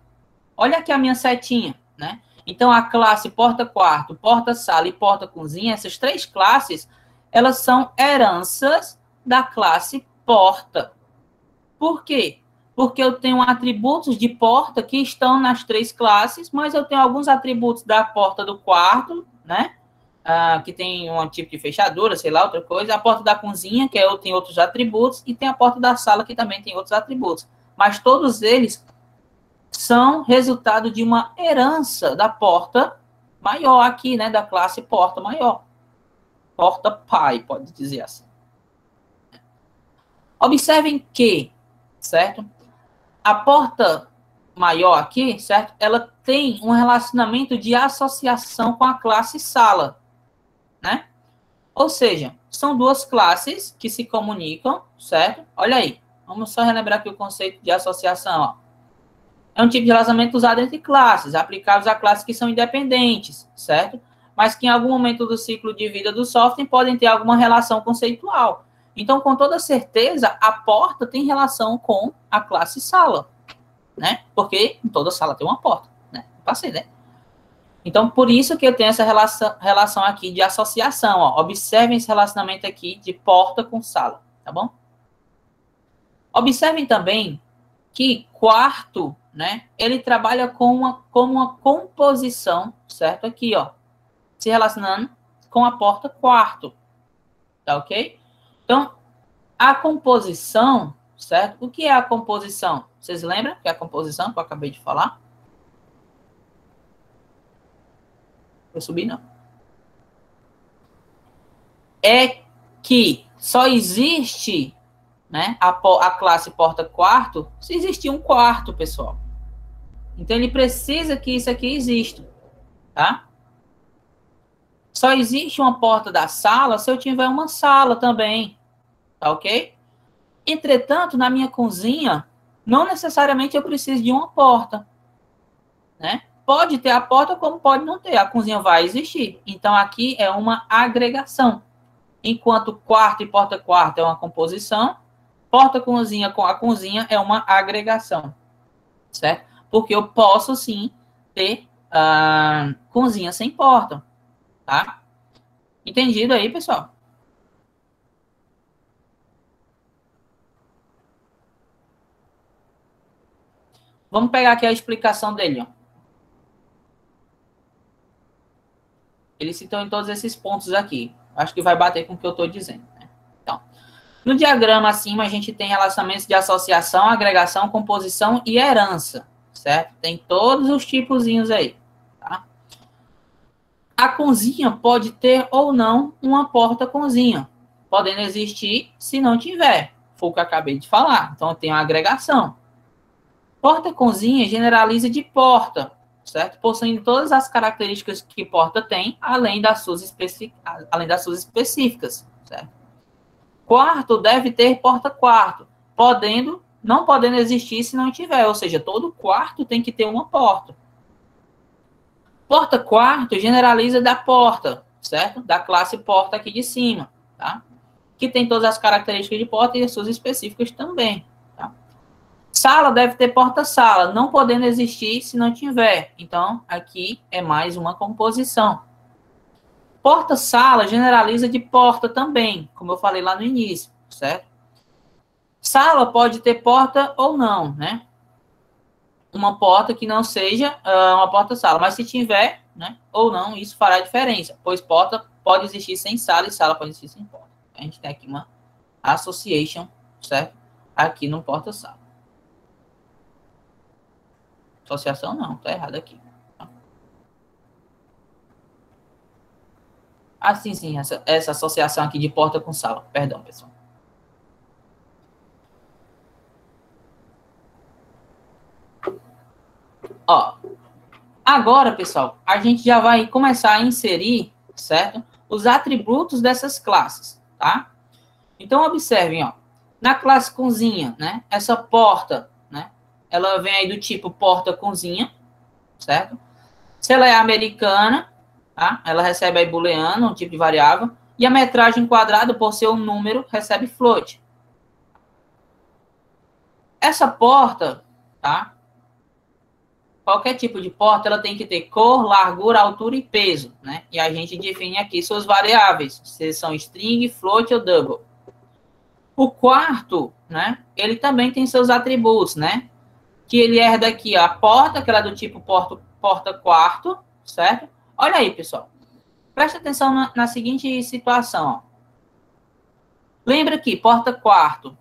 Olha aqui a minha setinha, né? Então, a classe porta-quarto, porta-sala e porta-cozinha, essas 3 classes, elas são heranças da classe porta. Por quê? Porque eu tenho atributos de porta que estão nas 3 classes, mas eu tenho alguns atributos da porta do quarto, né? Que tem um tipo de fechadura, sei lá, outra coisa. A porta da cozinha, que tem outros atributos, e tem a porta da sala, que também tem outros atributos. Mas todos eles são resultado de uma herança da porta maior aqui, né? Da classe porta maior. Porta pai, pode dizer assim. Observem que, certo? A porta maior aqui, certo? Ela tem um relacionamento de associação com a classe sala, né? Ou seja, são 2 classes que se comunicam, certo? Olha aí. Vamos só relembrar aqui o conceito de associação, ó. É um tipo de relacionamento usado entre classes, aplicáveis a classes que são independentes, certo? Mas que em algum momento do ciclo de vida do software podem ter alguma relação conceitual. Então, com toda certeza, a porta tem relação com a classe sala, né? Porque em toda sala tem uma porta, né? Passei, né? Então, por isso que eu tenho essa relação aqui de associação, ó. Observem esse relacionamento aqui de porta com sala, tá bom? Observem também que quarto, né, ele trabalha com uma composição, certo? Aqui, ó, se relacionando com a porta quarto, tá ok? Então, a composição, certo? O que é a composição? Vocês lembram que é a composição que eu acabei de falar? Eu subi, não. É que só existe, né, a classe porta-quarto se existir um quarto, pessoal. Então, ele precisa que isso aqui exista, tá? Só existe uma porta da sala se eu tiver uma sala também, tá ok? Entretanto, na minha cozinha, não necessariamente eu preciso de uma porta, né? Pode ter a porta, como pode não ter. A cozinha vai existir. Então, aqui é uma agregação. Enquanto quarto e porta-quarto é uma composição, porta-cozinha com a cozinha é uma agregação, certo? Porque eu posso, sim, ter cozinha sem porta, tá? Entendido aí, pessoal? Vamos pegar aqui a explicação dele, ó. Eles citam em todos esses pontos aqui. Acho que vai bater com o que eu estou dizendo, né? Então, no diagrama acima, a gente tem relacionamentos de associação, agregação, composição e herança, certo? Tem todos os tipozinhos aí, tá? A cozinha pode ter ou não uma porta-cozinha, podendo existir se não tiver. Foi o que eu acabei de falar. Então, eu tenho a agregação. Porta-cozinha generaliza de porta, certo? Possuindo todas as características que porta tem, além das suas específicas, certo? Quarto deve ter porta-quarto, não podendo existir se não tiver, ou seja, todo quarto tem que ter uma porta. Porta-quarto generaliza da porta, certo? Da classe porta aqui de cima, tá? Que tem todas as características de porta e as suas específicas também, tá? Sala deve ter porta-sala, não podendo existir se não tiver. Então, aqui é mais uma composição. Porta-sala generaliza de porta também, como eu falei lá no início, certo? Sala pode ter porta ou não, né? Uma porta que não seja uma porta-sala, mas se tiver, né, ou não, isso fará diferença, pois porta pode existir sem sala e sala pode existir sem porta. A gente tem aqui uma association, certo? Aqui no porta-sala. Associação não, tá errado aqui. Ah, sim, essa associação aqui de porta com sala. Perdão, pessoal. Ó, agora, pessoal, a gente já vai começar a inserir, certo? Os atributos dessas classes, tá? Então, observem, ó. Na classe cozinha, né? Essa porta, né? Ela vem aí do tipo porta-cozinha, certo? Se ela é americana, tá? Ela recebe aí booleano, um tipo de variável. E a metragem quadrada, por ser um número, recebe float. Essa porta, tá? Qualquer tipo de porta, ela tem que ter cor, largura, altura e peso, né? E a gente define aqui suas variáveis, se são string, float ou double. O quarto, né? Ele também tem seus atributos, né? Que ele herda aqui a porta, que ela é do tipo porta-quarto, certo? Olha aí, pessoal. Presta atenção na seguinte situação, ó. Lembra que porta-quarto,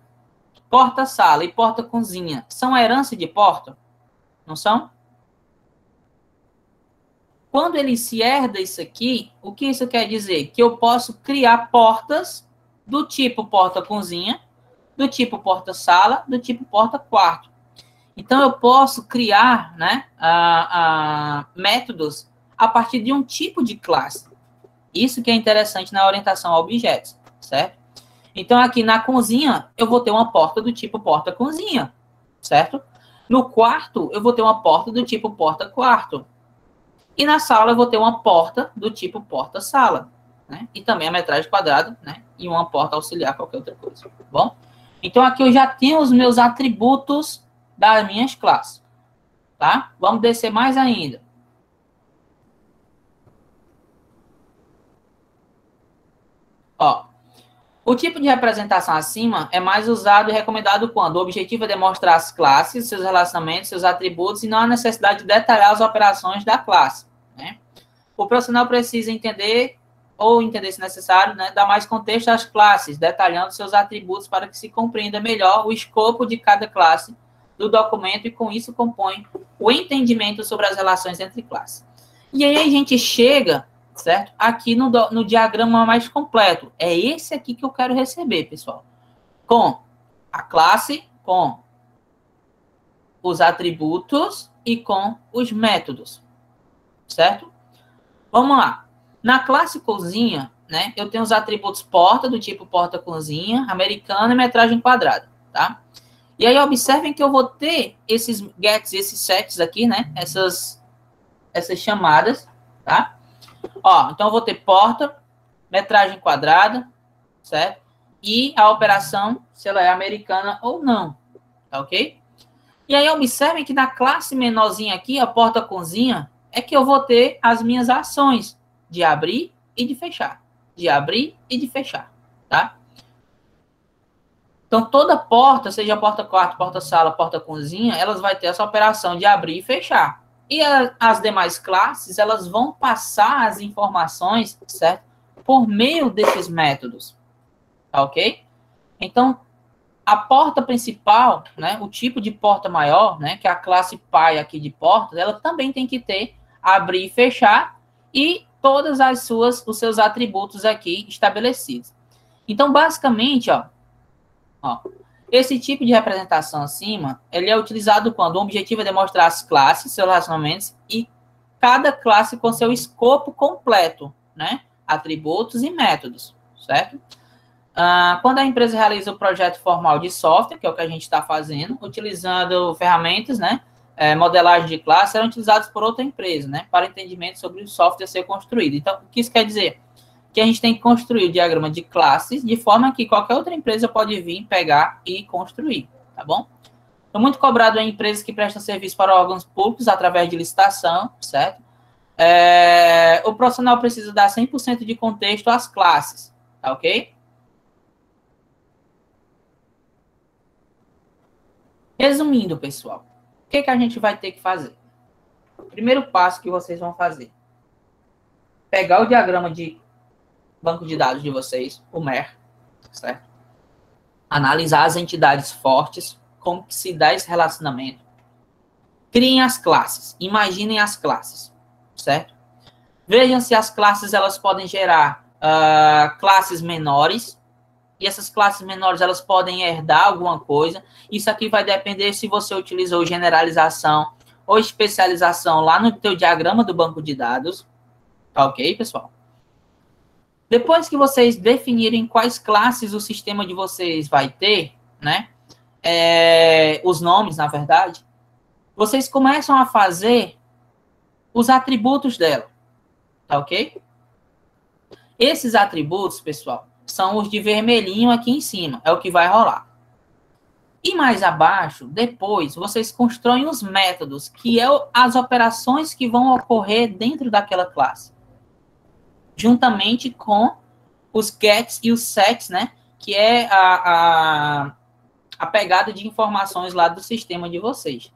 porta-sala e porta-cozinha são a herança de porta? Não são? Quando ele se herda isso aqui, o que isso quer dizer? Que eu posso criar portas do tipo porta-cozinha, do tipo porta-sala, do tipo porta-quarto. Então, eu posso criar, né, métodos a partir de um tipo de classe. Isso que é interessante na orientação a objetos, certo? Então, aqui na cozinha, eu vou ter uma porta do tipo porta-cozinha, certo? No quarto, eu vou ter uma porta do tipo porta-quarto. E na sala, eu vou ter uma porta do tipo porta-sala, né? E também a metragem quadrada, né? E uma porta auxiliar, qualquer outra coisa, tá bom? Então, aqui eu já tenho os meus atributos das minhas classes, tá? Vamos descer mais ainda. Ó, o tipo de representação acima é mais usado e recomendado quando o objetivo é demonstrar as classes, seus relacionamentos, seus atributos e não há necessidade de detalhar as operações da classe, né? O profissional precisa entender, ou entender se necessário, né, dar mais contexto às classes, detalhando seus atributos para que se compreenda melhor o escopo de cada classe do documento e com isso compõe o entendimento sobre as relações entre classes. E aí a gente chega, certo? Aqui no diagrama mais completo. É esse aqui que eu quero receber, pessoal. Com a classe, com os atributos e com os métodos, certo? Vamos lá. Na classe cozinha, né, eu tenho os atributos porta, do tipo porta-cozinha, americana e metragem quadrada, tá? E aí, observem que eu vou ter esses gets, esses sets aqui, né? Essas chamadas, tá? Ó, então eu vou ter porta, metragem quadrada, certo? E a operação, se ela é americana ou não, tá ok? E aí, observem que na classe menorzinha aqui, a porta-cozinha, é que eu vou ter as minhas ações de abrir e de fechar. De abrir e de fechar, tá? Então, toda porta, seja porta-quarto, porta-sala, porta-cozinha, elas vão ter essa operação de abrir e fechar. E as demais classes, elas vão passar as informações, certo? Por meio desses métodos, tá ok? Então, a porta principal, né, o tipo de porta maior, né, que é a classe pai aqui de portas, ela também tem que ter abrir e fechar e todas os seus atributos aqui estabelecidos. Então, basicamente, ó, Esse tipo de representação acima, ele é utilizado quando o objetivo é demonstrar as classes, seus relacionamentos e cada classe com seu escopo completo, né? Atributos e métodos, certo? Quando a empresa realiza o projeto formal de software, que é o que a gente está fazendo, utilizando ferramentas, né? Modelagem de classe, serão utilizados por outra empresa, né? Para entendimento sobre o software a ser construído. Então, o que isso quer dizer? Que a gente tem que construir o diagrama de classes de forma que qualquer outra empresa pode vir, pegar e construir, tá bom? É muito cobrado em empresas que prestam serviço para órgãos públicos através de licitação, certo? O profissional precisa dar 100% de contexto às classes, tá ok? Resumindo, pessoal, o que a gente vai ter que fazer? O primeiro passo que vocês vão fazer, pegar o diagrama de banco de dados de vocês, o MER, certo? Analisar as entidades fortes, como que se dá esse relacionamento. Criem as classes, imaginem as classes, certo? Vejam se as classes elas podem gerar classes menores, e essas classes menores elas podem herdar alguma coisa. Isso aqui vai depender se você utilizou generalização ou especialização lá no teu diagrama do banco de dados, tá ok, pessoal? Depois que vocês definirem quais classes o sistema de vocês vai ter, né? Os nomes, na verdade, vocês começam a fazer os atributos dela, tá ok? Esses atributos, pessoal, são os de vermelhinho aqui em cima, é o que vai rolar. E mais abaixo, depois, vocês constroem os métodos, que é as operações que vão ocorrer dentro daquela classe. Juntamente com os gets e os sets, né? Que é a pegada de informações lá do sistema de vocês,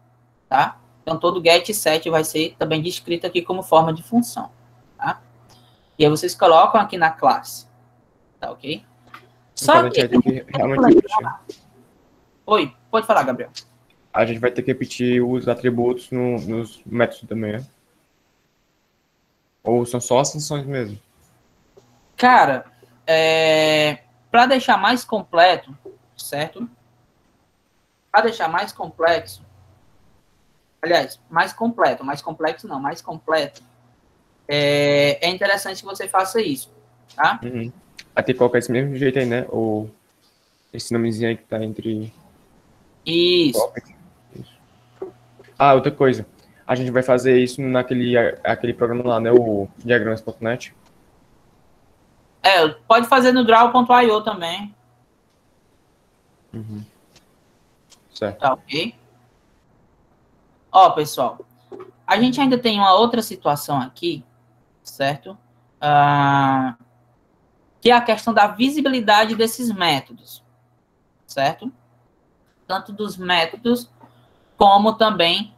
tá? Então, todo get e set vai ser também descrito aqui como forma de função, tá? E aí vocês colocam aqui na classe, tá ok? Só Então, a gente vai ter que realmente repetir. Oi, pode falar, Gabriel. A gente vai ter que repetir os atributos nos métodos também, né? Ou são só as funções mesmo? Cara, para deixar mais completo, certo? Para deixar mais complexo, aliás, mais completo, mais complexo não, mais completo, é interessante que você faça isso, tá? Uhum. Vai ter que colocar esse mesmo jeito aí, né? Ou esse nomezinho aí que tá entre... Isso. Ah, outra coisa. A gente vai fazer isso aquele programa lá, né? O diagramas.net. Pode fazer no draw.io também. Uhum. Certo. Tá ok? Ó, pessoal, a gente ainda tem uma outra situação aqui, certo? Que é a questão da visibilidade desses métodos, certo? Tanto dos métodos, como também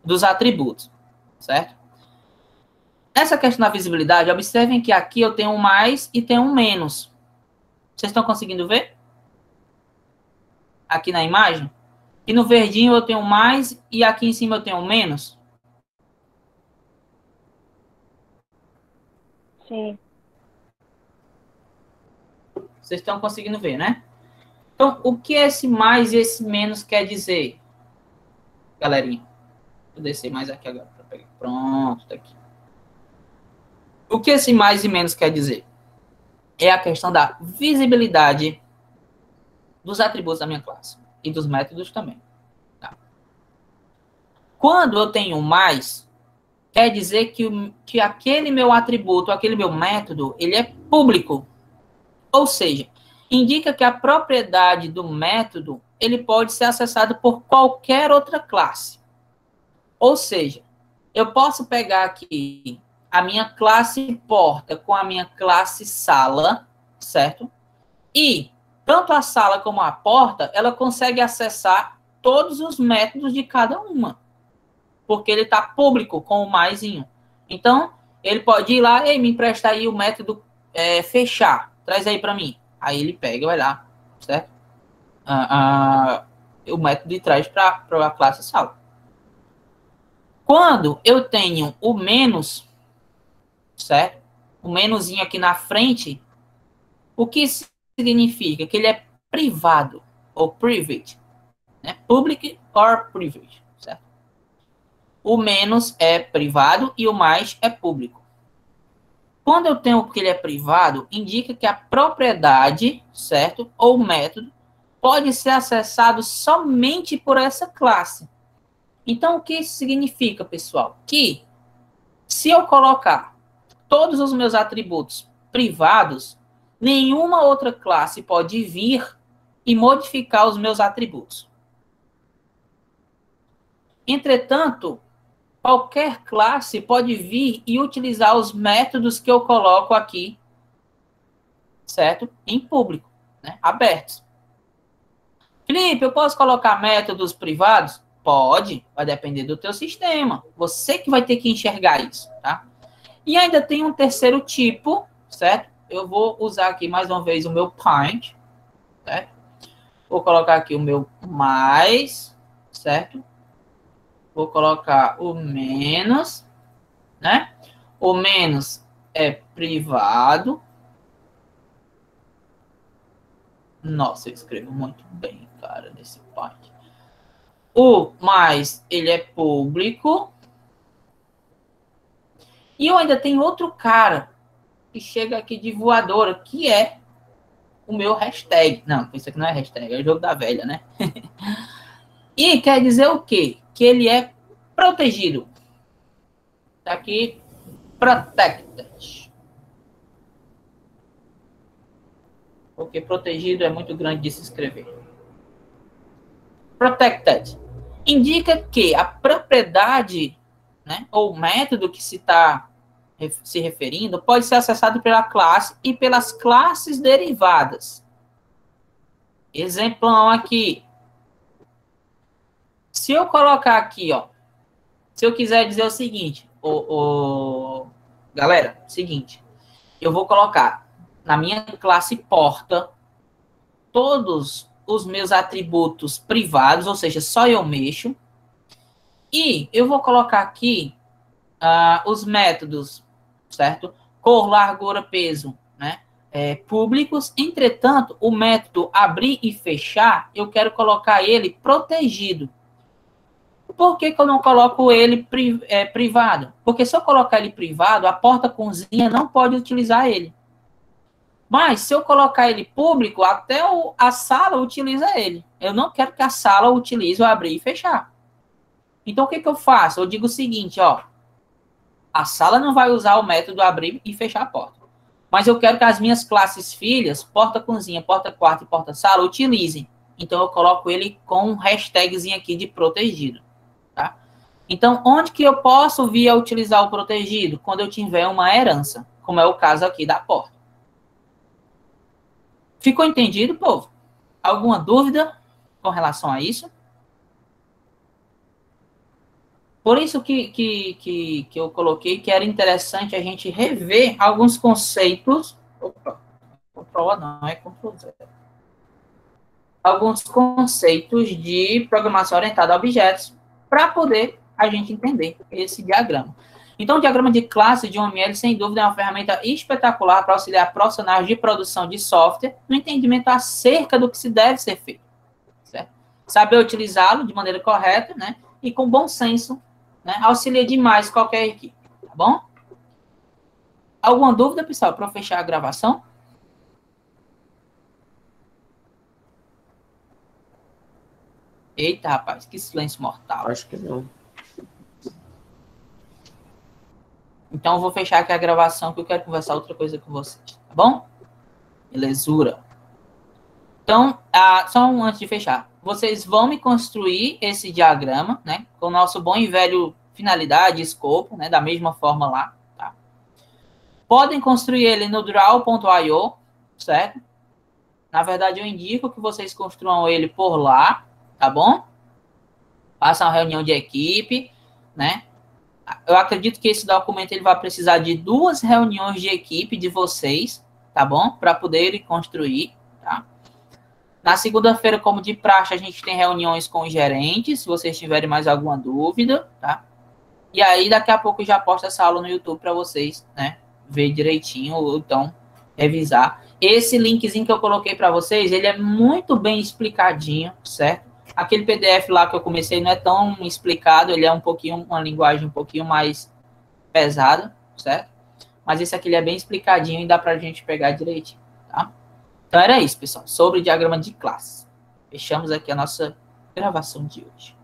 dos atributos, certo? Nessa questão da visibilidade, observem que aqui eu tenho um mais e tenho um menos. Vocês estão conseguindo ver? Aqui na imagem? E no verdinho eu tenho um mais e aqui em cima eu tenho um menos. Sim. Vocês estão conseguindo ver, né? Então, o que esse mais e esse menos quer dizer? Galerinha, vou descer mais aqui agora para pegar. Pronto, tá aqui. O que esse mais e menos quer dizer? É a questão da visibilidade dos atributos da minha classe e dos métodos também. Tá? Quando eu tenho mais, quer dizer que aquele meu atributo, aquele meu método, ele é público. Ou seja, indica que a propriedade do método ele pode ser acessado por qualquer outra classe. Ou seja, eu posso pegar aqui a minha classe porta com a minha classe sala, certo? E tanto a sala como a porta, ela consegue acessar todos os métodos de cada uma. Porque ele está público com o maisinho. Então, ele pode ir lá, e me empresta aí o método fechar. Traz aí para mim. Aí ele pega e vai lá, certo? O método e traz para a classe sala. Quando eu tenho o menos, certo? O menuzinho aqui na frente, o que significa? Que ele é privado, ou private, né? Public or private, certo? O menos é privado e o mais é público. Quando eu tenho que ele é privado, indica que a propriedade, certo? Ou método, pode ser acessado somente por essa classe. Então, o que isso significa, pessoal? Que se eu colocar todos os meus atributos privados, nenhuma outra classe pode vir e modificar os meus atributos. Entretanto, qualquer classe pode vir e utilizar os métodos que eu coloco aqui, certo? Em público, né? Abertos. Felipe, eu posso colocar métodos privados? Pode, vai depender do teu sistema. Você que vai ter que enxergar isso, tá? E ainda tem um terceiro tipo, certo? Eu vou usar aqui mais uma vez o meu point, certo? Vou colocar aqui o meu mais, certo? Vou colocar o menos, né? O menos é privado. Nossa, eu escrevo muito bem, cara, nesse point. O mais, ele é público. E eu ainda tenho outro cara que chega aqui de voadora, que é o meu hashtag. Não, isso aqui não é hashtag, é o jogo da velha, né? E quer dizer o quê? Que ele é protegido. Tá aqui, protected. Porque protegido é muito grande de se escrever. Protected. Indica que a propriedade, né, ou método que se está se referindo pode ser acessado pela classe e pelas classes derivadas. Exemplão aqui. Se eu colocar aqui, ó, se eu quiser dizer o seguinte, galera, seguinte, eu vou colocar na minha classe porta todos os meus atributos privados, ou seja, só eu mexo, e eu vou colocar aqui os métodos, certo? Cor, largura, peso, né? Públicos. Entretanto, o método abrir e fechar, eu quero colocar ele protegido. Por que que eu não coloco ele privado? Porque se eu colocar ele privado, a porta-cozinha não pode utilizar ele. Mas, se eu colocar ele público, até a sala utiliza ele. Eu não quero que a sala utilize o abrir e fechar. Então, o que que eu faço? Eu digo o seguinte, ó. A sala não vai usar o método abrir e fechar a porta. Mas eu quero que as minhas classes filhas, porta-cozinha, porta-quarto e porta-sala, utilizem. Então, eu coloco ele com um hashtagzinho aqui de protegido. Tá? Então, onde que eu posso vir a utilizar o protegido? Quando eu tiver uma herança, como é o caso aqui da porta. Ficou entendido, povo? Alguma dúvida com relação a isso? Por isso que eu coloquei que era interessante a gente rever alguns conceitos. Opa, Ctrl não, é Ctrl Z. Alguns conceitos de programação orientada a objetos para poder a gente entender esse diagrama. Então, o diagrama de classe de UML, sem dúvida, é uma ferramenta espetacular para auxiliar profissionais de produção de software no entendimento acerca do que se deve ser feito. Certo? Saber utilizá-lo de maneira correta, né? E com bom senso, né? Auxilia demais qualquer equipe. Tá bom? Alguma dúvida, pessoal, para fechar a gravação? Eita, rapaz, que silêncio mortal. Acho que não. Então, eu vou fechar aqui a gravação, que eu quero conversar outra coisa com vocês, tá bom? Belezura. Então, só antes de fechar, vocês vão me construir esse diagrama, né? Com o nosso bom e velho finalidade, escopo, né? Da mesma forma lá, tá? Podem construir ele no draw.io, certo? Na verdade, eu indico que vocês construam ele por lá, tá bom? Façam uma reunião de equipe, né? Eu acredito que esse documento ele vai precisar de 2 reuniões de equipe de vocês, tá bom? Para poderem construir, tá? Na segunda-feira, como de praxe, a gente tem reuniões com os gerentes, se vocês tiverem mais alguma dúvida, tá? E aí, daqui a pouco, eu já posto essa aula no YouTube para vocês, né? Ver direitinho, ou então revisar. Esse linkzinho que eu coloquei para vocês, ele é muito bem explicadinho, certo? Aquele PDF lá que eu comecei não é tão explicado, ele é uma linguagem um pouquinho mais pesada, certo? Mas esse aqui ele é bem explicadinho e dá pra gente pegar direitinho, tá? Então era isso, pessoal, sobre diagrama de classe. Fechamos aqui a nossa gravação de hoje.